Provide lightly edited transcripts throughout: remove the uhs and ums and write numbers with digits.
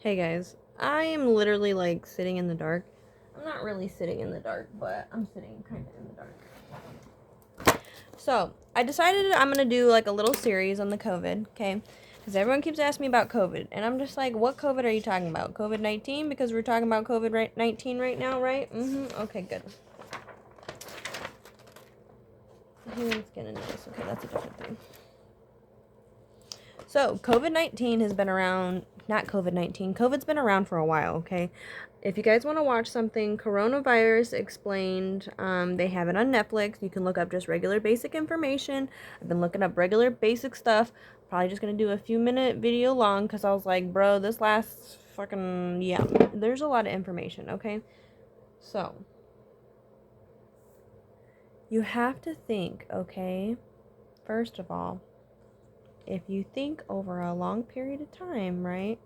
Hey guys, I am literally like sitting in the dark. I'm not really sitting in the dark, but I'm sitting kind of in the dark. So, I decided I'm going to do like a little series on the COVID, okay? Because everyone keeps asking me about COVID. And I'm just like, what COVID are you talking about? COVID 19? Because we're talking about COVID 19 right now, right? Okay, good. Human skin and nails. Okay, that's a different thing. So, COVID 19 has been around, not COVID 19, COVID's been around for a while, okay? If you guys want to watch something, Coronavirus Explained, they have it on Netflix. You can look up just regular basic information. I've been looking up regular basic stuff. Probably just going to do a few minute video long because I was like, bro, this lasts fucking, yeah. There's a lot of information, okay? So, you have to think, okay? First of all, if you think over a long period of time, right?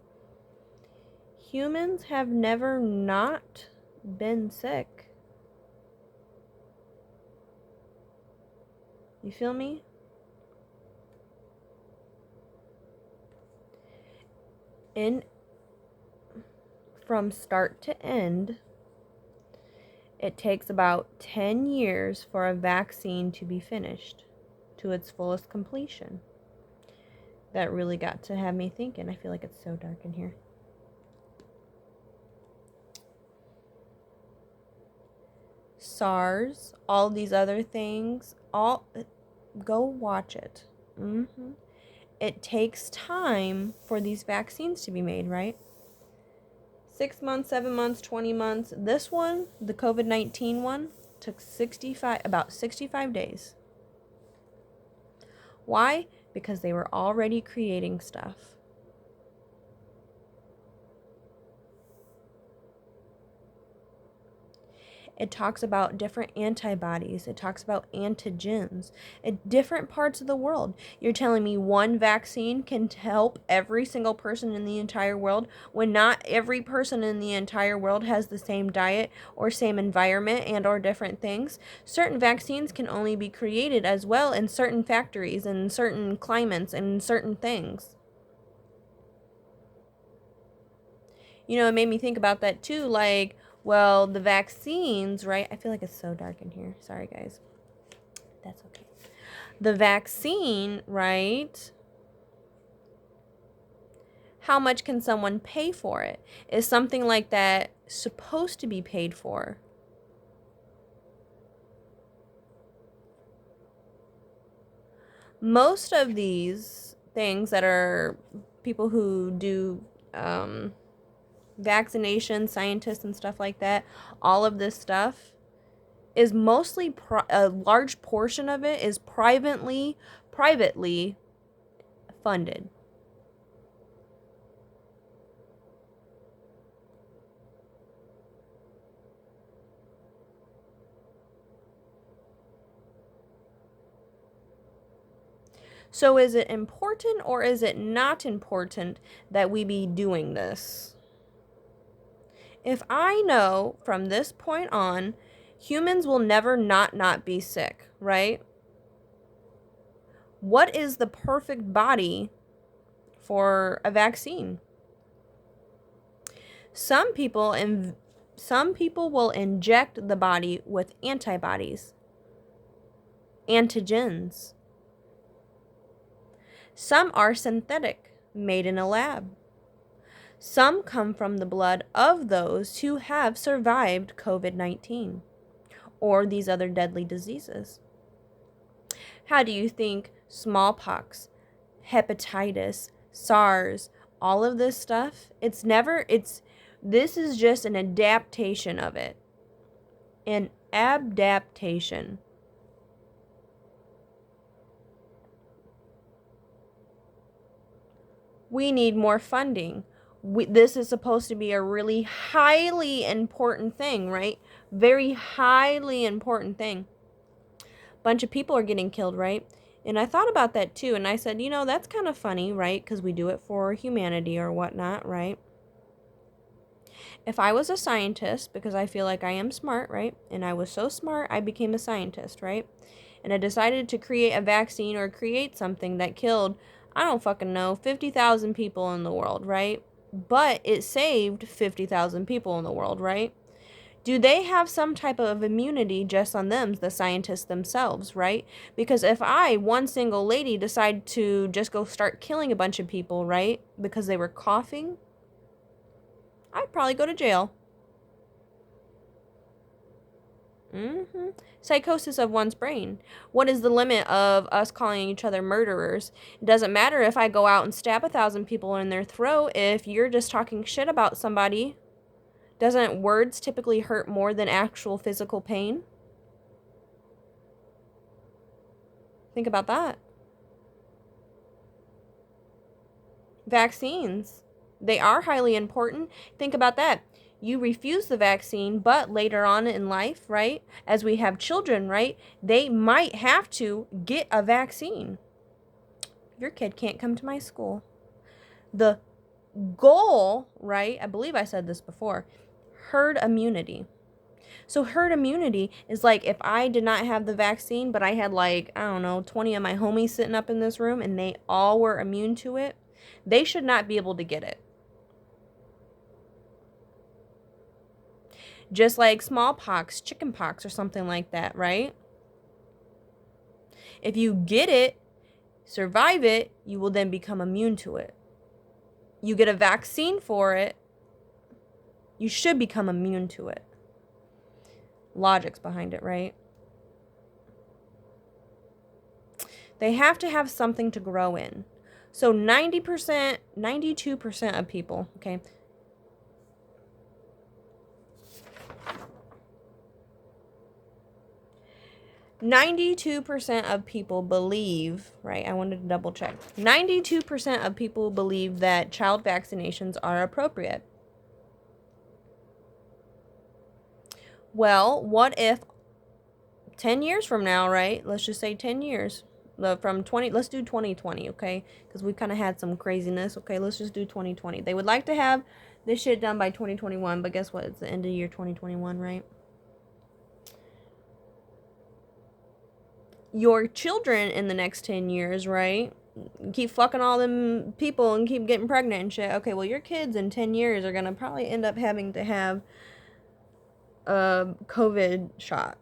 Humans have never not been sick. You feel me? In from start to end, it takes about 10 years for a vaccine to be finished to its fullest completion. That really got to have me thinking. I feel like it's so dark in here. SARS, all these other things, all go watch it. It takes time for these vaccines to be made, right? 6 months, 7 months, 20 months. This one, the COVID-19 one, took about 65 days. Why? Because they were already creating stuff. It talks about different antibodies. It talks about antigens in different parts of the world. You're telling me one vaccine can help every single person in the entire world when not every person in the entire world has the same diet or same environment and or different things. Certain vaccines can only be created as well in certain factories and certain climates and certain things. It made me think about that too, like, well, the vaccines, right? I feel like it's so dark in here. Sorry, guys. That's okay. The vaccine, right? How much can someone pay for it? Is something like that supposed to be paid for? Most of these things that are people who do vaccination, scientists and stuff like that, all of this stuff is mostly a large portion of it is privately funded. So is it important or is it not important that we be doing this? If I know from this point on, humans will never not be sick, right? What is the perfect body for a vaccine? Some people will inject the body with antibodies, antigens. Some are synthetic, made in a lab. Some come from the blood of those who have survived COVID-19 or these other deadly diseases. How do you think smallpox, hepatitis, SARS, all of this stuff, this is just an adaptation of it. An adaptation. We need more funding. This is supposed to be a really highly important thing, right? Very highly important thing. Bunch of people are getting killed, right? And I thought about that too, and I said, that's kind of funny, right? Because we do it for humanity or whatnot, right? If I was a scientist, because I feel like I am smart, right? And I was so smart, I became a scientist, right? And I decided to create a vaccine or create something that killed, I don't fucking know, 50,000 people in the world, right? but it saved 50,000 people in the world, right? Do they have some type of immunity just on them, the scientists themselves, right? Because if I, one single lady, decide to just go start killing a bunch of people, right, because they were coughing, I'd probably go to jail. Psychosis of one's brain. What is the limit of us calling each other murderers? It doesn't matter if I go out and stab 1,000 people in their throat. If you're just talking shit about somebody, doesn't words typically hurt more than actual physical pain? Think about that. Vaccines. They are highly important. Think about that. You refuse the vaccine, but later on in life, right, as we have children, right, they might have to get a vaccine. Your kid can't come to my school. The goal, right, I believe I said this before, herd immunity. So herd immunity is like if I did not have the vaccine, but I had like, I don't know, 20 of my homies sitting up in this room and they all were immune to it, they should not be able to get it. Just like smallpox, chickenpox, or something like that, right? If you get it, survive it, you will then become immune to it. You get a vaccine for it, you should become immune to it. Logic's behind it, right? They have to have something to grow in. So 90%, 92% of people, okay, 92% of people believe, right? I wanted to double check. 92% of people believe that child vaccinations are appropriate. Well, what if 10 years from now, right? Let's just say 10 years. From 20, let's do 2020, okay? Because we've kind of had some craziness, okay? Let's just do 2020. They would like to have this shit done by 2021, but guess what? It's the end of the year 2021, right? Your children in the next 10 years, right? Keep fucking all them people and keep getting pregnant and shit. Okay, well, your kids in 10 years are going to probably end up having to have a COVID shot,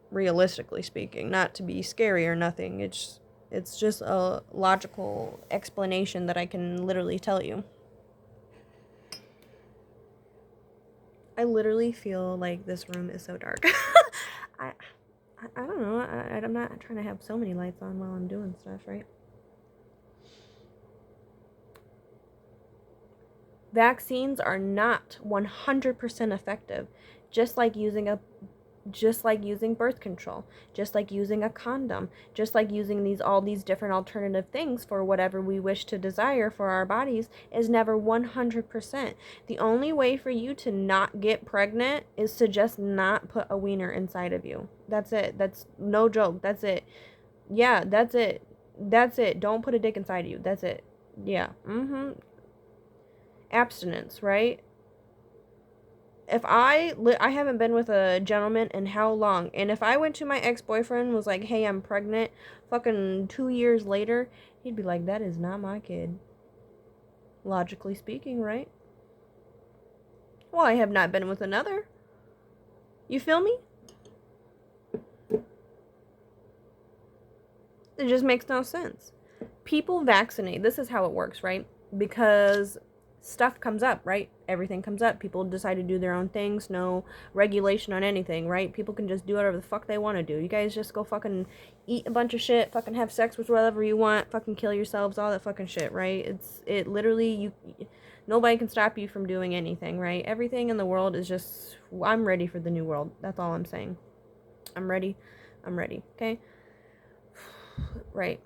realistically speaking. Not to be scary or nothing. It's just a logical explanation that I can literally tell you. I literally feel like this room is so dark. I don't know. I'm not trying to have so many lights on while I'm doing stuff, right? Vaccines are not 100% effective, just like using birth control, just like using a condom, just like using all these different alternative things for whatever we wish to desire for our bodies is never 100%. The only way for you to not get pregnant is to just not put a wiener inside of you. That's it. That's no joke. That's it. Yeah, that's it. That's it. Don't put a dick inside of you. That's it. Yeah. Abstinence, right? If I haven't been with a gentleman in how long, and if I went to my ex-boyfriend was like, hey, I'm pregnant, fucking 2 years later, he'd be like, that is not my kid. Logically speaking, right? Well, I have not been with another. You feel me? It just makes no sense. People vaccinate. This is how it works, right? Because stuff comes up, right? Everything comes up. People decide to do their own things. No regulation on anything, right? People can just do whatever the fuck they want to do. You guys just go fucking eat a bunch of shit, fucking have sex with whatever you want, fucking kill yourselves, all that fucking shit, right? It literally, nobody can stop you from doing anything, right? Everything in the world is just, I'm ready for the new world. That's all I'm saying. I'm ready. I'm ready, okay? Right.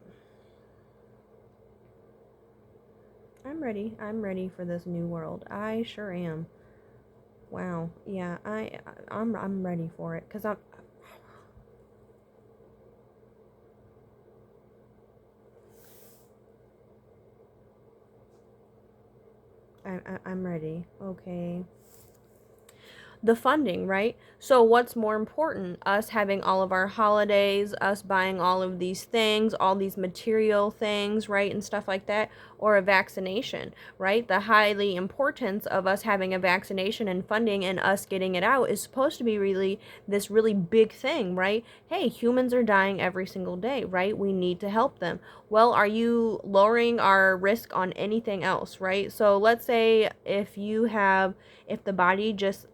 I'm ready. I'm ready for this new world. I sure am. Wow. Yeah, I'm ready for it cuz I'm ready. Okay. the funding, right? So what's more important? Us having all of our holidays, us buying all of these things, all these material things, right? And stuff like that, or a vaccination, right? The highly importance of us having a vaccination and funding and us getting it out is supposed to be really this really big thing, right? Hey, humans are dying every single day, right? We need to help them. Well, are you lowering our risk on anything else, right? So let's say if the body just,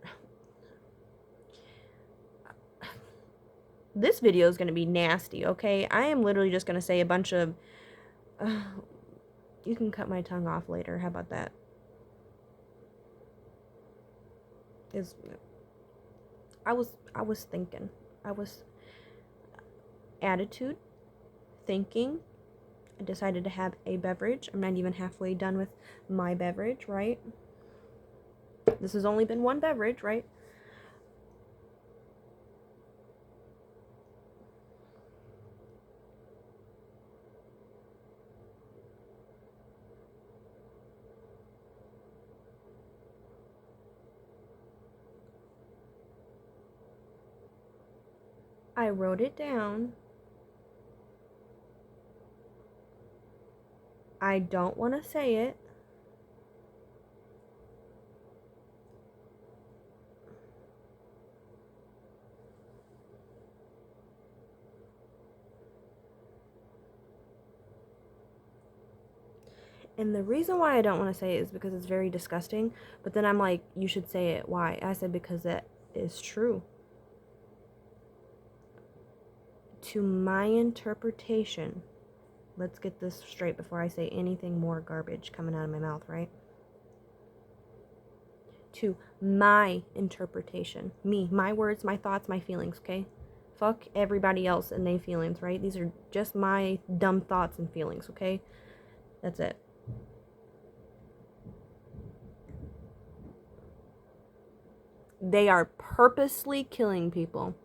this video is going to be nasty, okay? I am literally just going to say a bunch of, you can cut my tongue off later. How about that? Is I was thinking. I was attitude, thinking. I decided to have a beverage. I'm not even halfway done with my beverage, right? This has only been one beverage, right? I wrote it down. I don't want to say it. And the reason why I don't want to say it is because it's very disgusting. But then I'm like, you should say it. Why? I said, because that is true. To my interpretation, let's get this straight before I say anything more garbage coming out of my mouth, right? To my interpretation. Me, my words, my thoughts, my feelings, okay? Fuck everybody else and their feelings, right? These are just my dumb thoughts and feelings, okay? That's it. They are purposely killing people.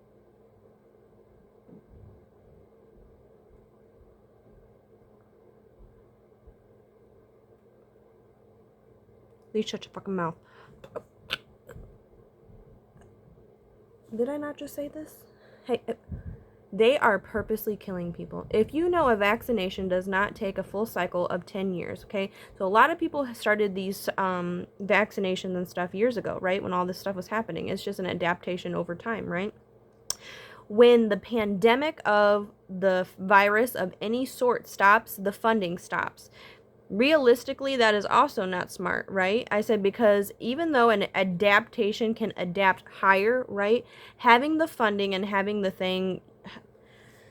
Please shut your fucking mouth. Did I not just say this? Hey, they are purposely killing people. If you know, a vaccination does not take a full cycle of 10 years, okay? So a lot of people started these vaccinations and stuff years ago, right? When all this stuff was happening. It's just an adaptation over time, right? When the pandemic of the virus of any sort stops, the funding stops. Realistically, that is also not smart, right? I said, because even though an adaptation can adapt higher, right? Having the funding and having the thing,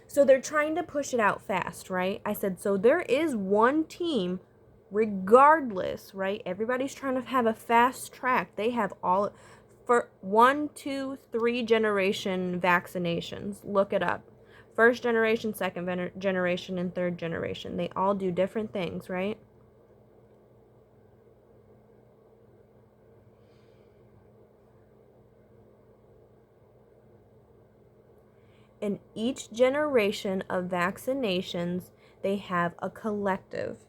so they're trying to push it out fast, right? I said, so there is one team, regardless, right? Everybody's trying to have a fast track. They have all, for 1, 2, 3 generation vaccinations. Look it up. First generation, second generation, and third generation. They all do different things, right? In each generation of vaccinations, they have a collective.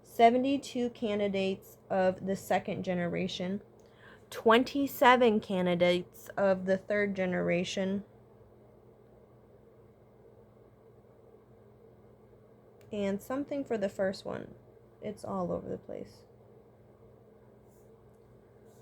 72 candidates of the second generation, 27 candidates of the third generation, and something for the first one. It's all over the place.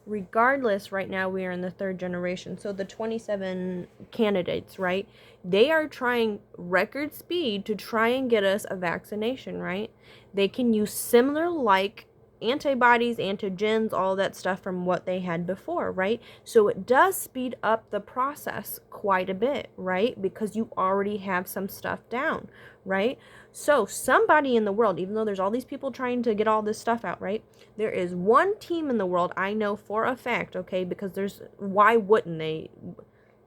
Regardless, right now we are in the third generation. So the 27 candidates, right? They are trying record speed to try and get us a vaccination, right? They can use similar like antibodies, antigens, all that stuff from what they had before, right? So it does speed up the process quite a bit, right? Because you already have some stuff down, right? So somebody in the world, even though there's all these people trying to get all this stuff out, right? There is one team in the world I know for a fact, okay? Because why wouldn't they?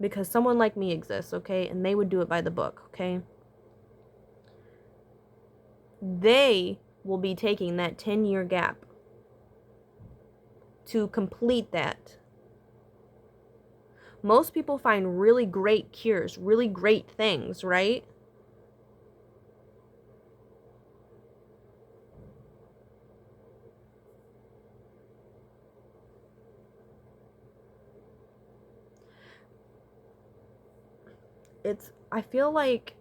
Because someone like me exists, okay? And they would do it by the book, okay? They will be taking that 10-year gap to complete that. Most people find really great cures, really great things, right? I feel like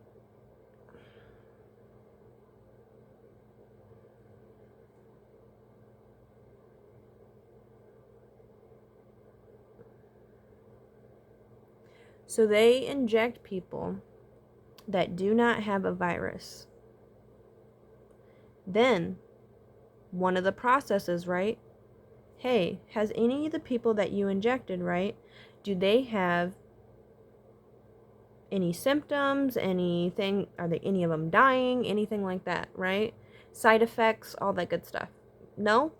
so they inject people that do not have a virus. Then, one of the processes, right? Hey, has any of the people that you injected, right? Do they have any symptoms, anything? Are they any of them dying? Anything like that, right? Side effects, all that good stuff. No?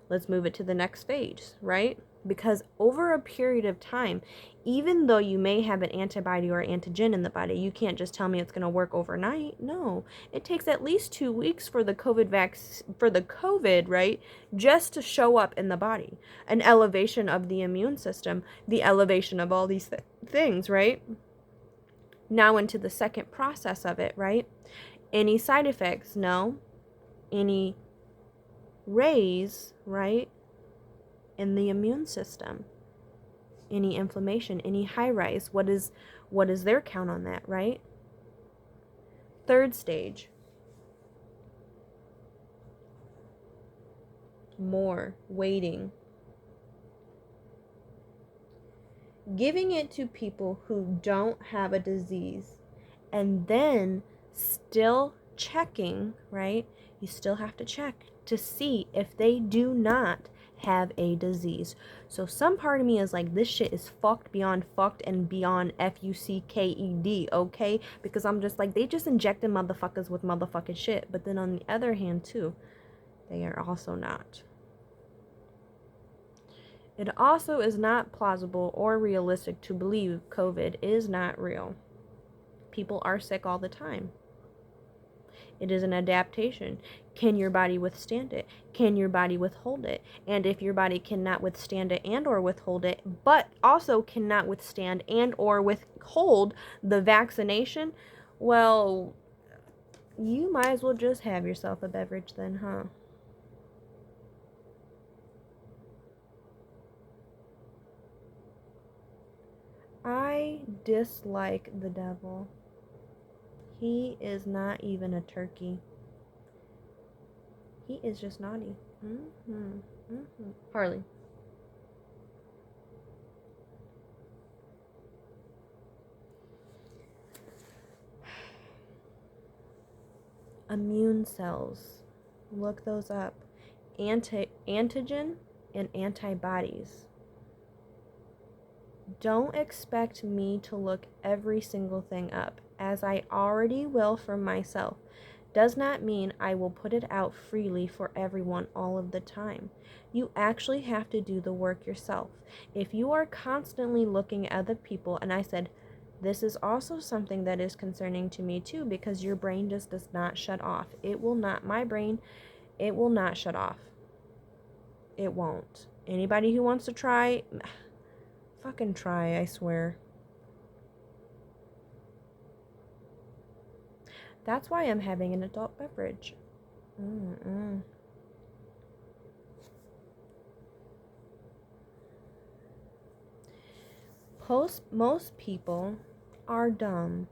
Let's move it to the next phase, right? Because over a period of time, even though you may have an antibody or antigen in the body, you can't just tell me it's going to work overnight. No, it takes at least 2 weeks for the COVID, right, just to show up in the body. An elevation of the immune system, the elevation of all these things, right? Now into the second process of it, right? Any side effects? No. Any raise, right, in the immune system? Any inflammation, any high rise? What is their count on that, right? Third stage, more waiting. Giving it to people who don't have a disease, and then still checking, right? You still have to check to see if they do not have a disease. So some part of me is like, this shit is fucked beyond fucked and beyond fucked, okay? Because I'm just like, they just injected motherfuckers with motherfucking shit. But then on the other hand too, they are also not. It also is not plausible or realistic to believe COVID is not real. People are sick all the time. It is an adaptation. Can your body withstand it? Can your body withhold it? And if your body cannot withstand it and or withhold it, but also cannot withstand and or withhold the vaccination, well, you might as well just have yourself a beverage then, huh? I dislike the devil. He is not even a turkey. He is just naughty. Harley. Immune cells. Look those up. Antigen and antibodies. Don't expect me to look every single thing up, as I already will for myself. Does not mean I will put it out freely for everyone all of the time. You actually have to do the work yourself. If you are constantly looking at other people, and I said, this is also something that is concerning to me too, because your brain just does not shut off. It will not, my brain, it will not shut off. It won't. Anybody who wants to try, fucking try, I swear. That's why I'm having an adult beverage. Most people are dumb.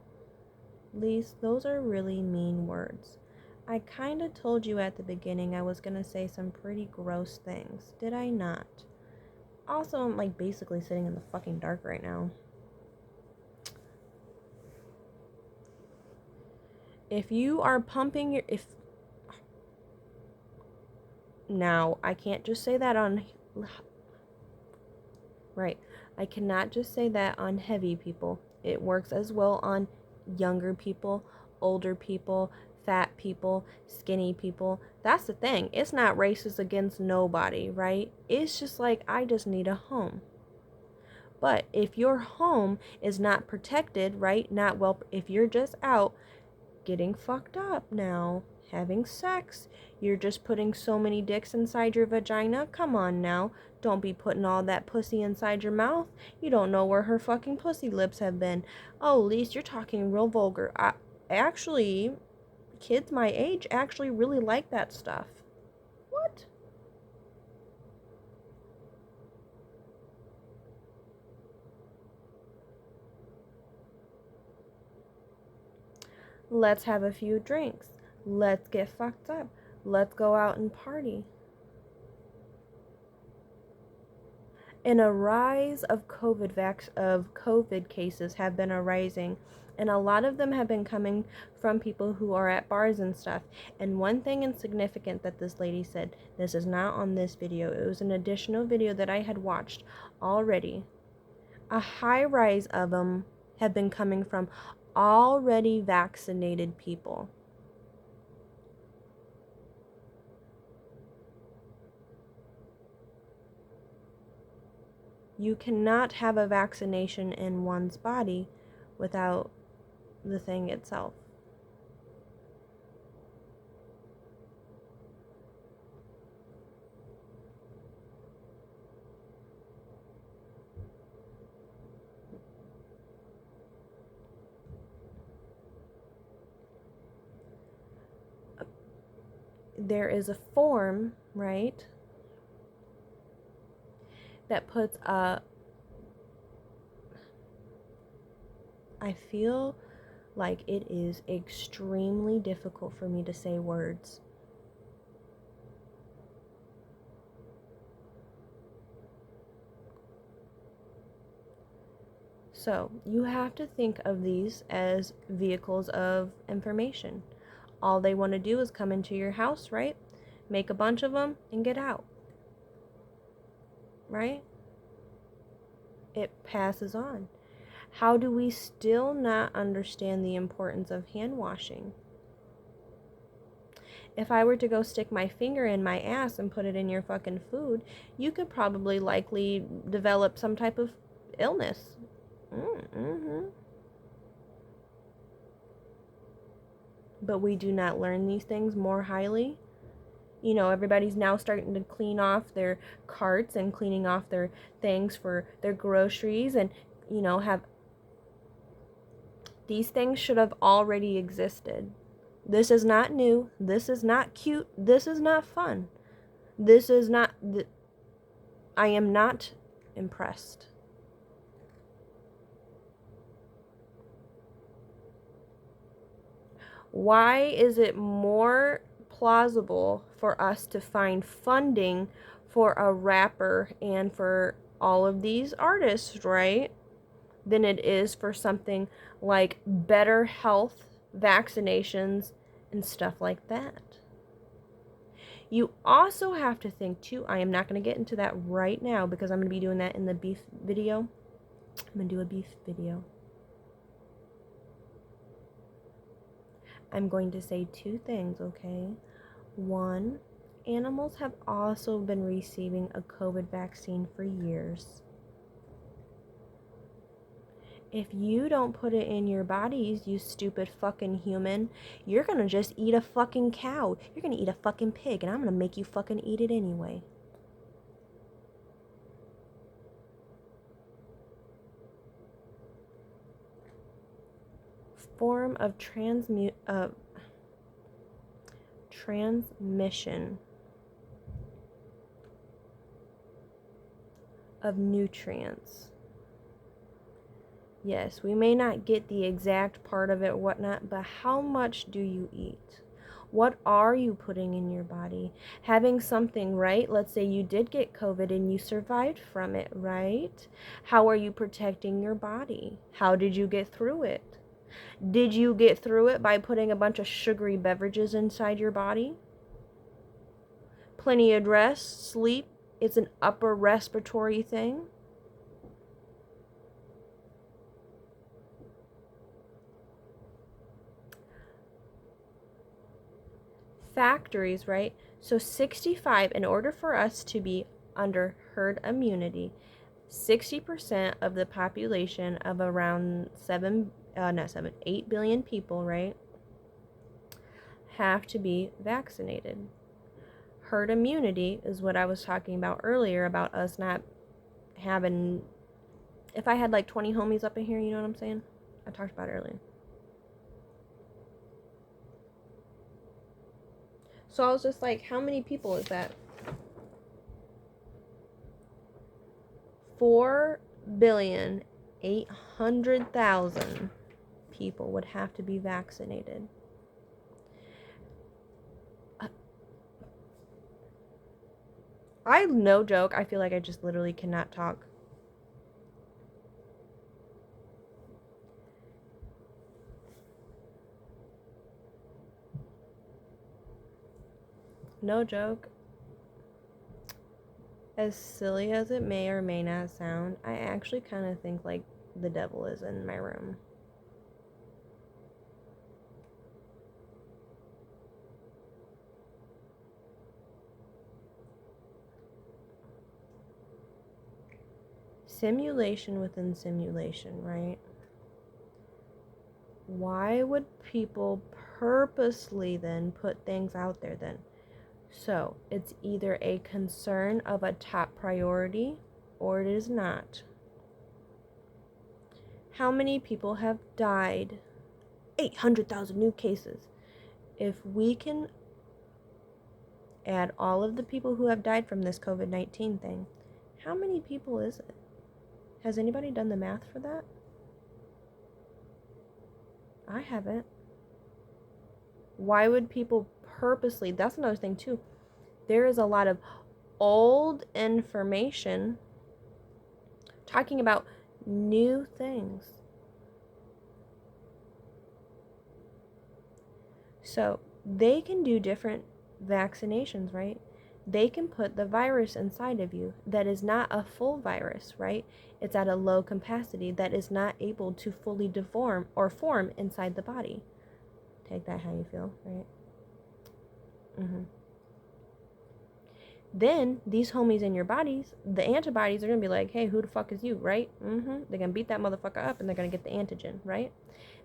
Lise, those are really mean words. I kind of told you at the beginning I was going to say some pretty gross things. Did I not? Also, I'm like basically sitting in the fucking dark right now. If you are pumping your... Now, I can't just say that on... Right. I cannot just say that on heavy people. It works as well on younger people, older people, fat people, skinny people. That's the thing. It's not racist against nobody, right? It's just like, I just need a home. But if your home is not protected, right? Not well, if you're just out getting fucked up now, having sex, you're just putting so many dicks inside your vagina. Come on now. Don't be putting all that pussy inside your mouth. You don't know where her fucking pussy lips have been. Oh, Lise, you're talking real vulgar. Actually, kids my age actually really like that stuff. What? Let's have a few drinks. Let's get fucked up. Let's go out and party. And a rise of COVID cases have been arising, and a lot of them have been coming from people who are at bars and stuff. And one thing insignificant that this lady said, this is not on this video, it was an additional video that I had watched already. A high rise of them have been coming from already vaccinated people. You cannot have a vaccination in one's body without the thing itself. There is a form, right, that puts I feel like it is extremely difficult for me to say words. So you have to think of these as vehicles of information. All they want to do is come into your house, right? Make a bunch of them and get out, right? It passes on. How do we still not understand the importance of hand washing? If I were to go stick my finger in my ass and put it in your fucking food, you could probably likely develop some type of illness. Mm-hmm. But we do not learn these things more highly. You know, everybody's now starting to clean off their carts and cleaning off their things for their groceries, and, you know, have these things should have already existed. This is not new. This is not cute. This is not fun. This is not I am not impressed. Why is it more plausible for us to find funding for a rapper and for all of these artists, right, than it is for something like better health, vaccinations, and stuff like that? You also have to think too, I am not going to get into that right now because I'm going to be doing that in the beef video. I'm going to do a beef video. I'm going to say two things, okay? One, animals have also been receiving a COVID vaccine for years. If you don't put it in your bodies, you stupid fucking human, you're gonna just eat a fucking cow. You're gonna eat a fucking pig, and I'm gonna make you fucking eat it anyway. Form of transmission of nutrients. Yes, we may not get the exact part of it, whatnot, but how much do you eat? What are you putting in your body? Having something, right? Let's say you did get COVID and you survived from it, right? How are you protecting your body? How did you get through it? Did you get through it by putting a bunch of sugary beverages inside your body? Plenty of rest, sleep. It's an upper respiratory thing. Factories, right? So 65, in order for us to be under herd immunity, 60% of the population of around 8 billion people, right, have to be vaccinated. Herd immunity is what I was talking about earlier, about us not having, if I had like 20 homies up in here, you know what I'm saying? I talked about it earlier. So I was just like, how many people is that? 4,800,000 people would have to be vaccinated. No joke, I feel like I just literally cannot talk. No joke. As silly as it may or may not sound, I actually kind of think like the devil is in my room. Simulation within simulation, right? Why would people purposely then put things out there then? So, it's either a concern of a top priority or it is not. How many people have died? 800,000 new cases. If we can add all of the people who have died from this COVID-19 thing, how many people is it? Has anybody done the math for that? I haven't. Why would people purposely? That's another thing too. There is a lot of old information talking about new things. So they can do different vaccinations, right? They can put the virus inside of you that is not a full virus, right? It's at a low capacity that is not able to fully deform or form inside the body. Take that how you feel, right? Then these homies in your bodies, the antibodies are gonna be like, hey, who the fuck is you, right? They're gonna beat that motherfucker up and they're gonna get the antigen, right?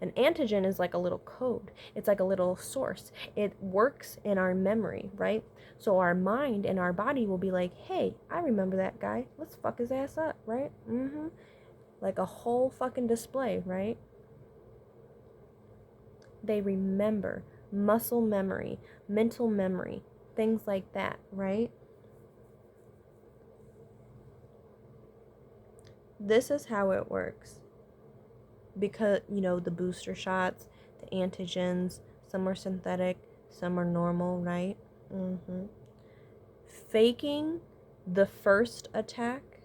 An antigen is like a little code. It's like a little source. It works in our memory, right? So our mind and our body will be like, hey, I remember that guy. Let's fuck his ass up, right? Like a whole fucking display, right? They remember. Muscle memory, mental memory, things like that, right? This is how it works. Because, the booster shots, the antigens, some are synthetic, some are normal, right? Faking the first attack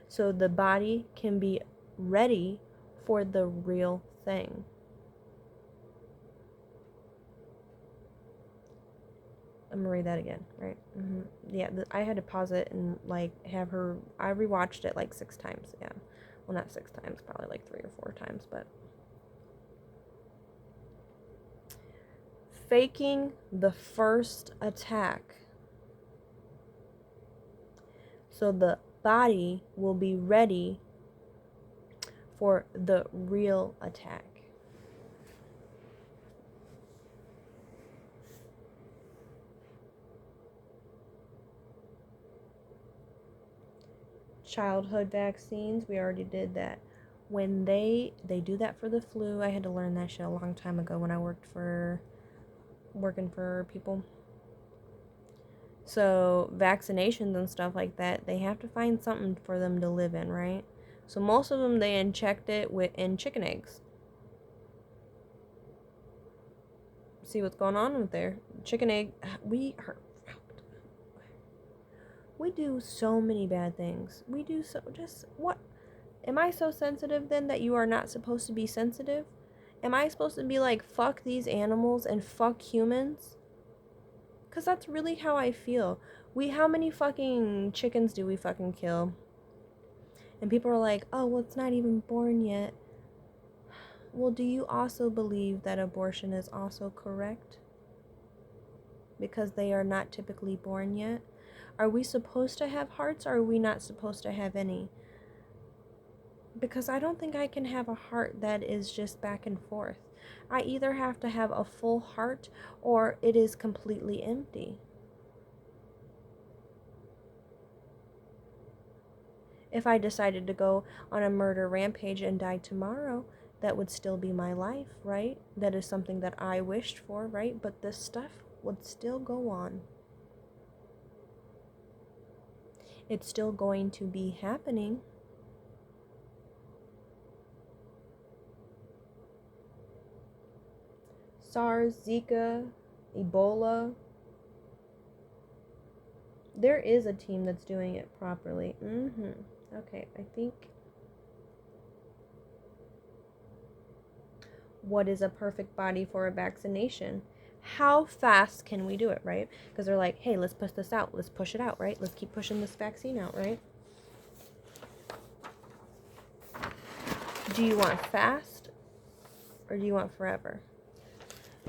so the body can be ready for the real thing. I'm gonna read that again, right? Yeah, I had to pause it and have her. I rewatched it 6 times. Yeah, well, not 6 times, probably 3 or 4 times, but faking the first attack so the body will be ready for the real attack. Childhood vaccines, we already did that. When they do that for the flu, I had to learn that shit a long time ago when I working for people. So vaccinations and stuff like that, they have to find something for them to live in, right? So most of them, they inject it in chicken eggs. See what's going on with there? Chicken egg. We do so many bad things. We do so just what? Am I so sensitive then that you are not supposed to be sensitive? Am I supposed to be like, fuck these animals and fuck humans? Because that's really how I feel. How many fucking chickens do we fucking kill? And people are like, oh, well, it's not even born yet. Well, do you also believe that abortion is also correct? Because they are not typically born yet? Are we supposed to have hearts or are we not supposed to have any? Because I don't think I can have a heart that is just back and forth. I either have to have a full heart or it is completely empty. If I decided to go on a murder rampage and die tomorrow, that would still be my life, right? That is something that I wished for, right? But this stuff would still go on. It's still going to be happening. SARS, Zika, Ebola. There is a team that's doing it properly. Okay, I think. What is a perfect body for a vaccination? How fast can we do it, right? Because they're like, hey, let's push this out. Let's push it out, right? Let's keep pushing this vaccine out, right? Do you want fast or do you want forever?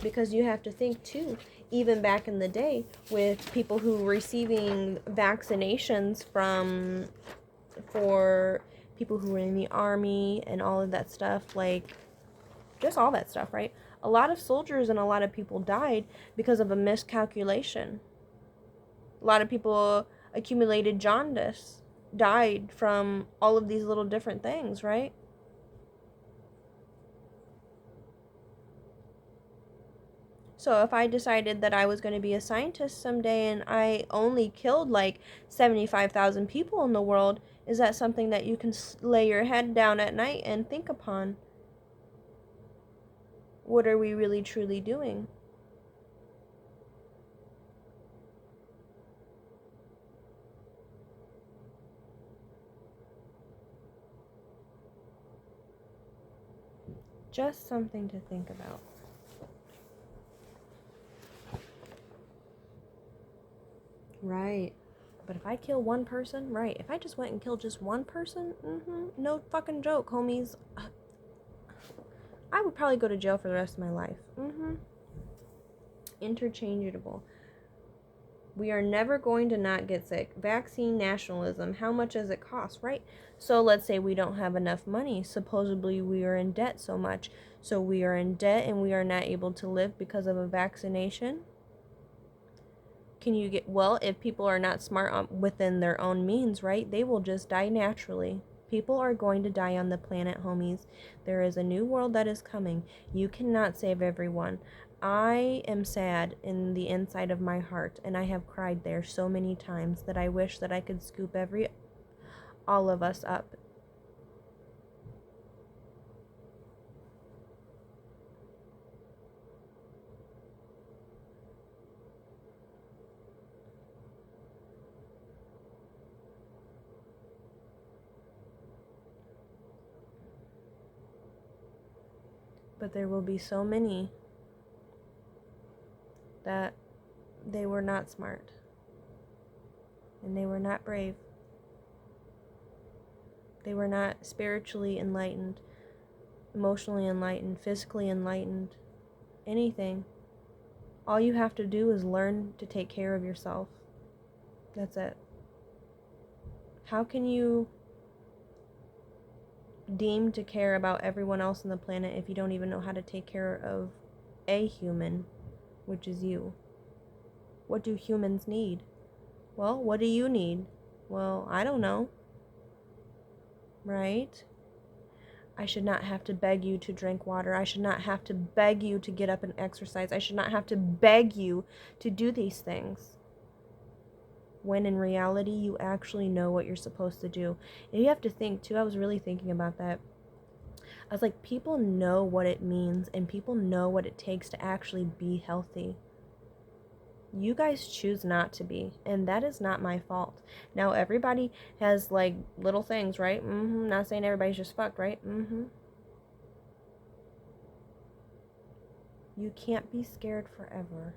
Because you have to think too, even back in the day with people who were receiving vaccinations for people who were in the army and all of that stuff, like just all that stuff, right? A lot of soldiers and a lot of people died because of a miscalculation. A lot of people accumulated jaundice, died from all of these little different things, right? So if I decided that I was going to be a scientist someday and I only killed like 75,000 people in the world, is that something that you can lay your head down at night and think upon? What are we really truly doing? Just something to think about. Right. But if I kill one person, right, if I just went and killed just one person, no fucking joke, homies. I would probably go to jail for the rest of my life. Interchangeable. We are never going to not get sick. Vaccine nationalism. How much does it cost, right? So let's say we don't have enough money. Supposedly we are in debt so much. So we are in debt and we are not able to live because of a vaccination. Can you get, well, if people are not smart within their own means, right, they will just die naturally. People are going to die on the planet, homies. There is a new world that is coming. You cannot save everyone. I am sad in the inside of my heart, and I have cried there so many times that I wish that I could scoop all of us up. But there will be so many that they were not smart and they were not brave. They were not spiritually enlightened, emotionally enlightened, physically enlightened, anything. All you have to do is learn to take care of yourself. That's it. How can you deem to care about everyone else on the planet if you don't even know how to take care of a human, which is you? What do humans need? Well, what do you need? Well, I don't know. Right? I should not have to beg you to drink water. I should not have to beg you to get up and exercise. I should not have to beg you to do these things. When in reality, you actually know what you're supposed to do. And you have to think, too, I was really thinking about that. I was like, people know what it means and people know what it takes to actually be healthy. You guys choose not to be, and that is not my fault. Now, everybody has, like, little things, right? Not saying everybody's just fucked, right? You can't be scared forever.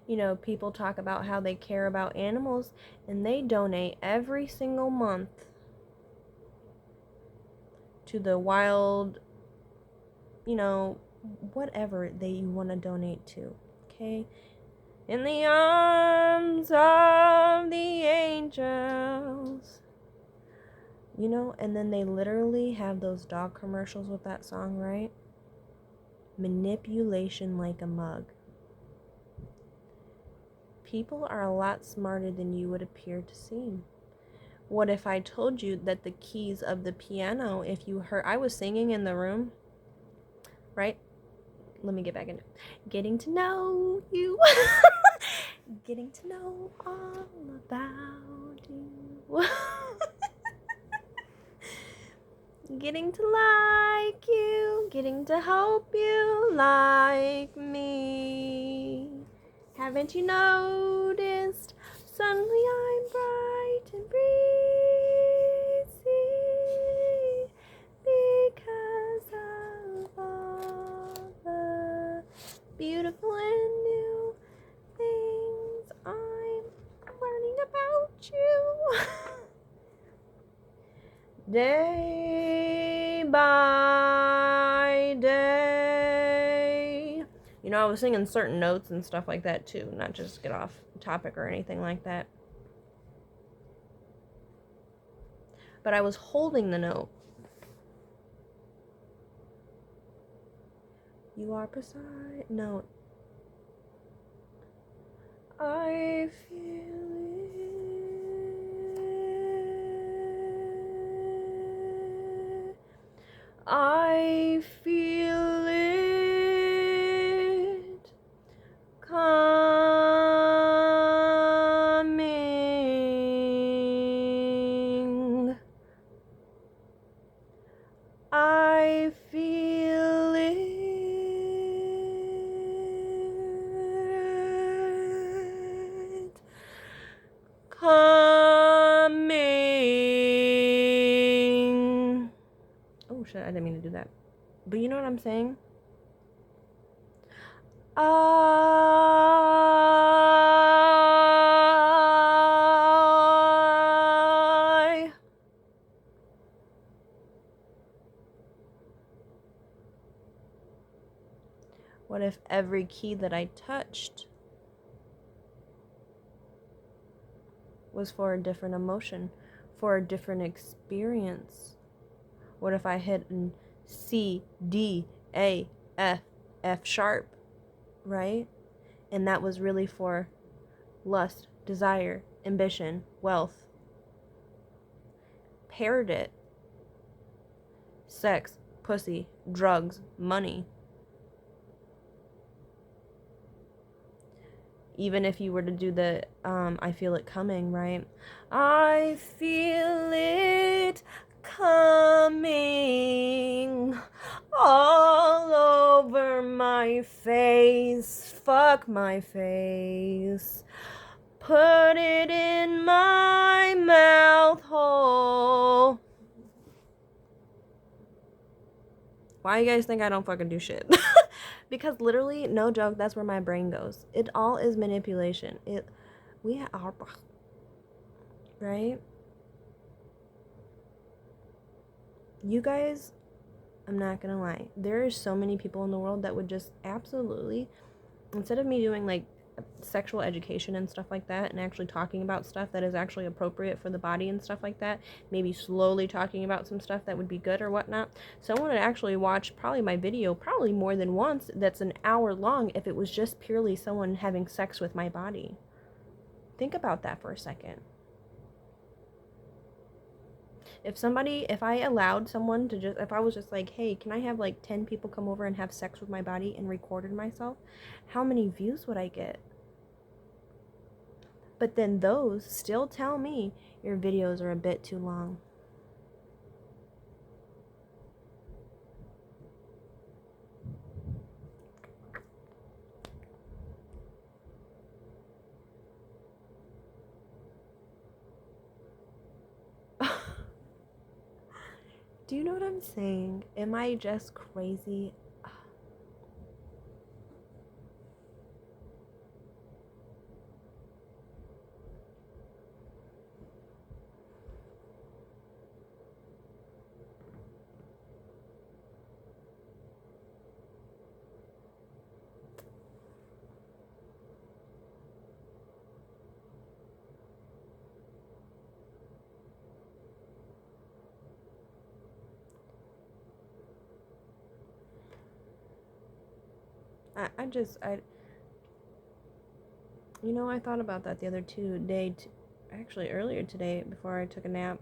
You know, people talk about how they care about animals, and they donate every single month to the wild, you know, whatever you want to donate to, okay? In the arms of the angels. You know, and then they literally have those dog commercials with that song, right? Manipulation like a mug. People are a lot smarter than you would appear to seem. What if I told you that the keys of the piano, if you heard, I was singing in the room, right? Let me get back into getting to know you. Getting to know all about you. Getting to like you, getting to hope you like me. Haven't you noticed? Suddenly I'm bright and breezy because of all the beautiful and new things I'm learning about you. Day by day. You know, I was singing certain notes and stuff like that too, not just get off topic or anything like that. But I was holding the note. You are beside. No. I feel it. I feel it coming. I feel it coming. Oh shit, I didn't mean to do that. But you know what I'm saying? What if every key that I touched was for a different emotion, for a different experience? What if I hit an C, D, A, F, F sharp, right? And that was really for lust, desire, ambition, wealth. Paired it. Sex, pussy, drugs, money. Even if you were to do the I feel it coming, right? I feel it coming all over my face. Fuck my face. Put it in my mouth hole. Why you guys think I don't fucking do shit? Because literally, no joke, that's where my brain goes. It all is manipulation. We are, right? You guys, I'm not gonna lie. There are so many people in the world that would just absolutely, instead of me doing like sexual education and stuff like that and actually talking about stuff that is actually appropriate for the body and stuff like that, maybe slowly talking about some stuff that would be good or whatnot, someone would actually watch probably my video probably more than once that's an hour long if it was just purely someone having sex with my body. Think about that for a second. If I allowed someone to just, if I was just like, hey, can I have like 10 people come over and have sex with my body and recorded myself, how many views would I get? But then those still tell me your videos are a bit too long. Do you know what I'm saying? Am I just crazy? I you know, I thought about that the other day actually earlier today before I took a nap.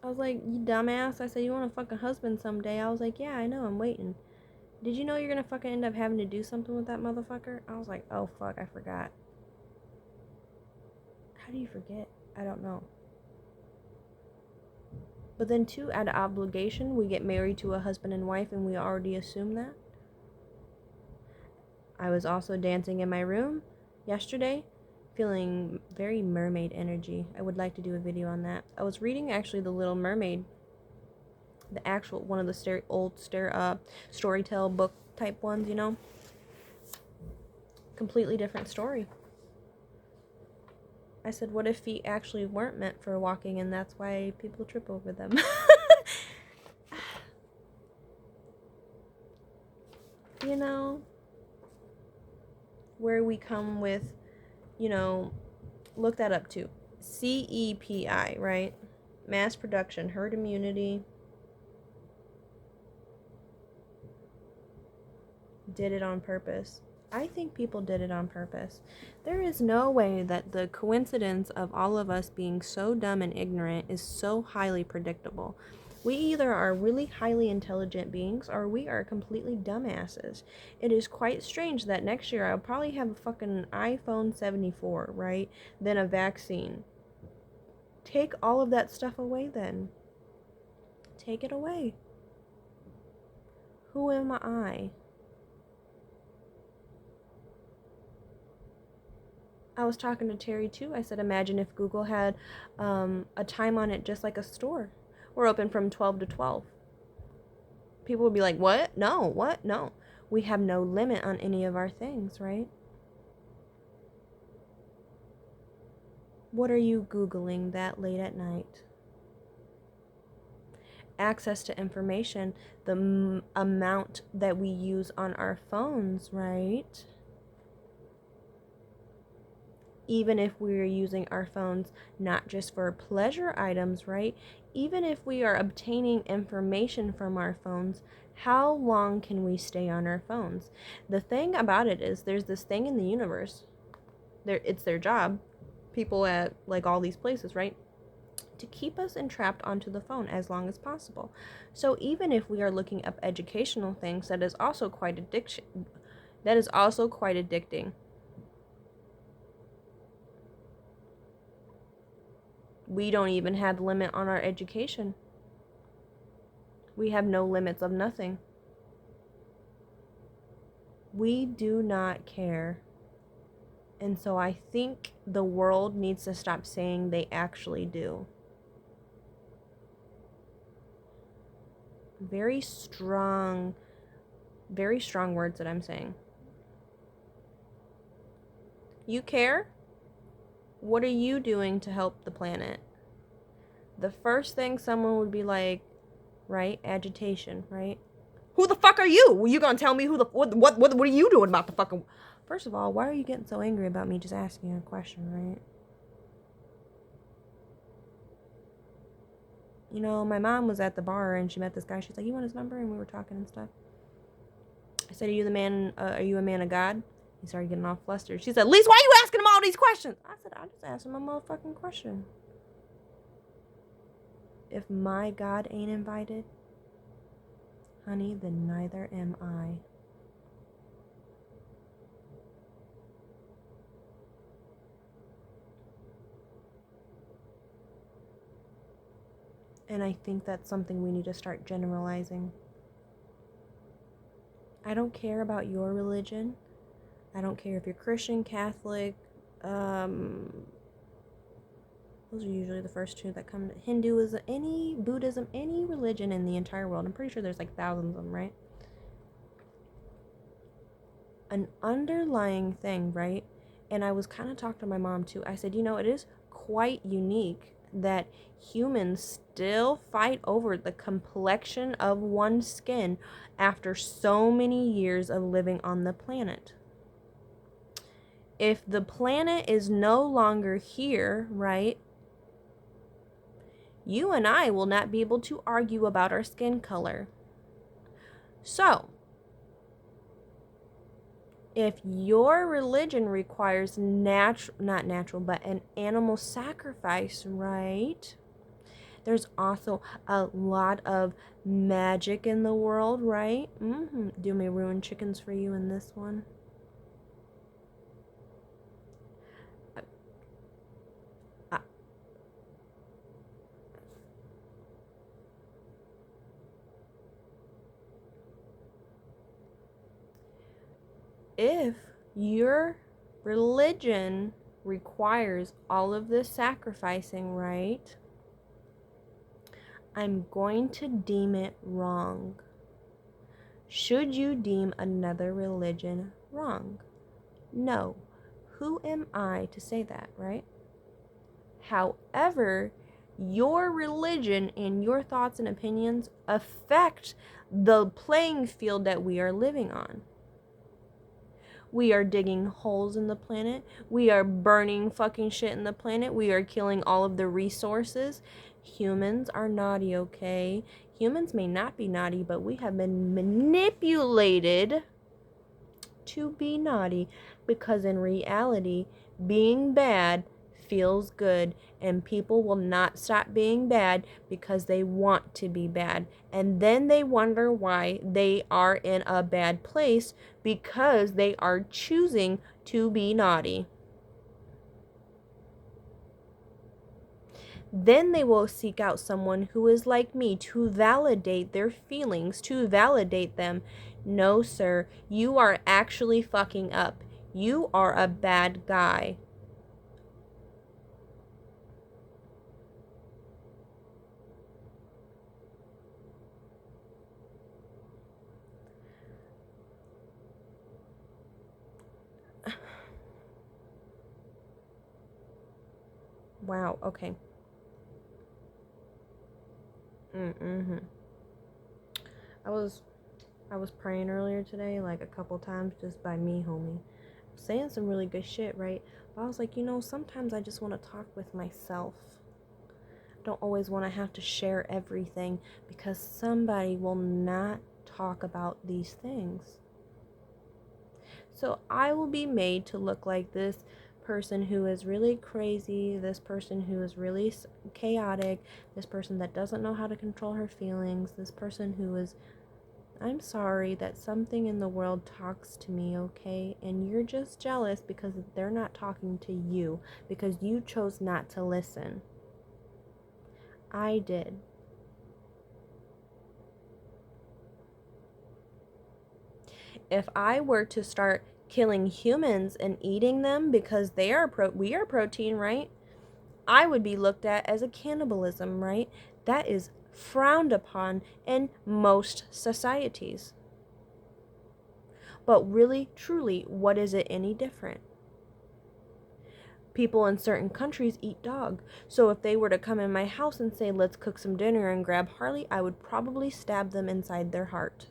I was like, you dumbass. I said, you want a fucking husband someday. I was like, yeah, I know, I'm waiting. Did you know you're gonna fucking end up having to do something with that motherfucker? I was like, oh fuck, I forgot. How do you forget? I don't know. But then too, out of obligation, we get married to a husband and wife and we already assume that. I was also dancing in my room yesterday, feeling very mermaid energy. I would like to do a video on that. I was reading actually The Little Mermaid, the actual one of the old storytell book type ones, you know. Completely different story. I said, what if feet actually weren't meant for walking and that's why people trip over them? You know, where we come with, you know, look that up too. CEPI, right? Mass production, herd immunity. Did it on purpose. I think people did it on purpose. There is no way that the coincidence of all of us being so dumb and ignorant is so highly predictable. We either are really highly intelligent beings or we are completely dumbasses. It is quite strange that next year I'll probably have a fucking iPhone 74, right? Then a vaccine. Take all of that stuff away then. Take it away. Who am I? I was talking to Terry too. I said, imagine if Google had a time on it just like a store. We're open from 12 to 12. People would be like, what? No, what? No. We have no limit on any of our things, right? What are you Googling that late at night? Access to information, the amount that we use on our phones, right? Even if we're using our phones not just for pleasure items, right? Even if we are obtaining information from our phones, how long can we stay on our phones? The thing about it is there's this thing in the universe. It's their job. People at like all these places, right? To keep us entrapped onto the phone as long as possible. So even if we are looking up educational things, that is also quite addiction. That is also quite addicting. We don't even have limit on our education. We have no limits of nothing. We do not care. And so I think the world needs to stop saying they actually do. Very strong words that I'm saying. You care? What are you doing to help the planet? The first thing someone would be like, right? Agitation, right? Who the fuck are you? Were you gonna tell me what are you doing about the fucking... First of all, why are you getting so angry about me just asking a question, right? You know, my mom was at the bar and she met this guy. She's like, you want his number? And we were talking and stuff. I said, are you a man of God? He started getting all flustered. She said, Lise, why are you asking him all these questions? I said, I just asked him a motherfucking question. If my God ain't invited, honey, then neither am I. And I think that's something we need to start generalizing. I don't care about your religion. I don't care if you're Christian, Catholic, those are usually the first two that come. Hinduism, any Buddhism, any religion in the entire world. I'm pretty sure there's like thousands of them, right? An underlying thing, right? And I was kind of talking to my mom too. I said, you know, it is quite unique that humans still fight over the complexion of one's skin after so many years of living on the planet. If the planet is no longer here, right, you and I will not be able to argue about our skin color. So, If your religion requires not natural, but an animal sacrifice, right? There's also a lot of magic in the world, right? Do me ruin chickens for you in this one? Uh, if your religion requires all of this sacrificing, right? I'm going to deem it wrong. Should you deem another religion wrong? No. Who am I to say that, right? However, your religion and your thoughts and opinions affect the playing field that we are living on. We are digging holes in the planet. We are burning fucking shit in the planet. We are killing all of the resources. Humans are naughty, okay? Humans may not be naughty, but we have been manipulated to be naughty because in reality, being bad feels good, and people will not stop being bad because they want to be bad, and then they wonder why they are in a bad place because they are choosing to be naughty. Then they will seek out someone who is like me to validate their feelings, to validate them. No, sir, you are actually fucking up. You are a bad guy. Wow, okay. Mm-hmm. I was praying earlier today, like a couple times, just by me, homie. Saying some really good shit, right? But I was like, sometimes I just want to talk with myself. Don't always want to have to share everything because somebody will not talk about these things. So I will be made to look like this person who is really crazy, this person who is really chaotic, this person that doesn't know how to control her feelings, this person who is, I'm sorry that something in the world talks to me, okay? And you're just jealous because they're not talking to you, because you chose not to listen. I did. If I were to start killing humans and eating them because we are protein, right? I would be looked at as a cannibalism, right? That is frowned upon in most societies. But really, truly, what is it any different? People in certain countries eat dog. So if they were to come in my house and say, let's cook some dinner and grab Harley, I would probably stab them inside their heart.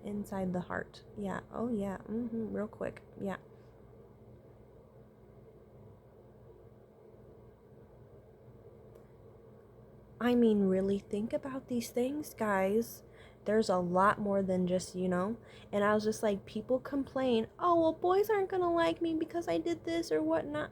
Inside the heart. Yeah. Oh, yeah. Real quick. Yeah. I mean, really think about these things, guys. There's a lot more than just, And I was just like, people complain, oh, well, boys aren't going to like me because I did this or whatnot.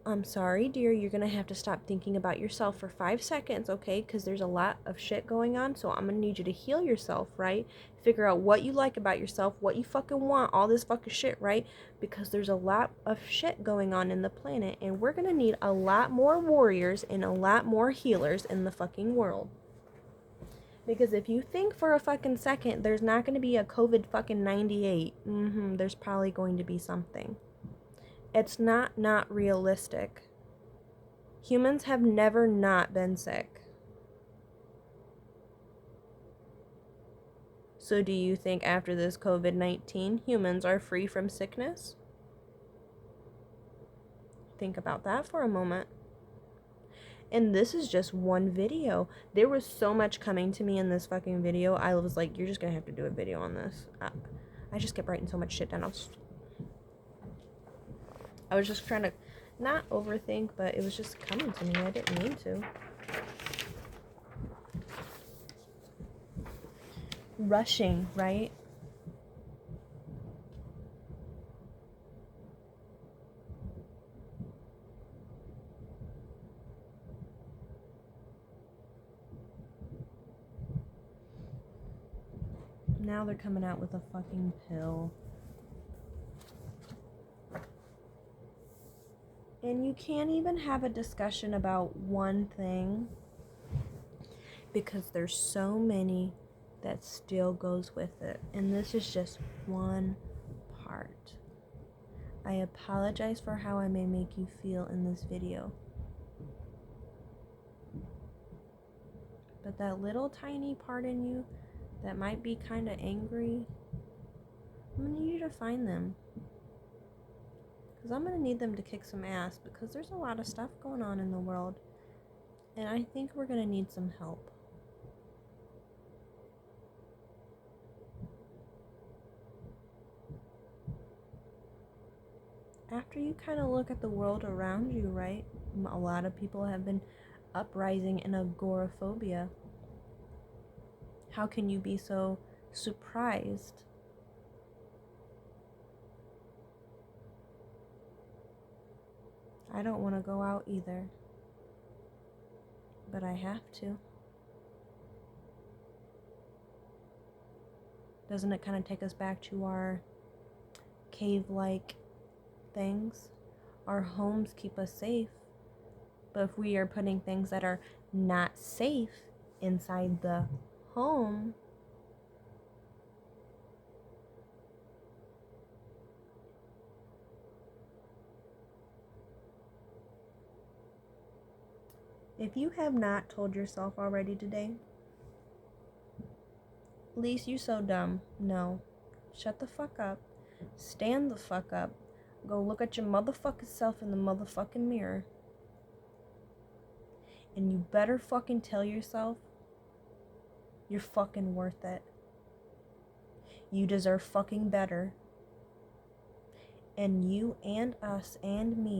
I'm sorry, dear, you're going to have to stop thinking about yourself for 5 seconds, okay? Because there's a lot of shit going on, so I'm going to need you to heal yourself, right? Figure out what you like about yourself, what you fucking want, all this fucking shit, right? Because there's a lot of shit going on in the planet, and we're going to need a lot more warriors and a lot more healers in the fucking world. Because if you think for a fucking second there's not going to be a COVID fucking 98, there's probably going to be something. It's not realistic. Humans have never not been sick. So do you think after this COVID-19, humans are free from sickness? Think about that for a moment. And this is just one video. There was so much coming to me in this fucking video. I was like, you're just going to have to do a video on this. I just kept writing so much shit down. I was just trying to not overthink, but it was just coming to me. I didn't mean to. Rushing, right? Now they're coming out with a fucking pill. And you can't even have a discussion about one thing because there's so many that still goes with it. And this is just one part. I apologize for how I may make you feel in this video. But that little tiny part in you that might be kind of angry, I'm gonna need you to find them. Because I'm gonna need them to kick some ass because there's a lot of stuff going on in the world. And I think we're gonna need some help. After you kind of look at the world around you, right? A lot of people have been uprising in agoraphobia. How can you be so surprised? I don't want to go out either, but I have to. Doesn't it kind of take us back to our cave-like things? Our homes keep us safe, but if we are putting things that are not safe inside the home, if you have not told yourself already today, Lise, you so dumb. No. Shut the fuck up. Stand the fuck up. Go look at your motherfucking self in the motherfucking mirror. And you better fucking tell yourself you're fucking worth it. You deserve fucking better. And you and us and me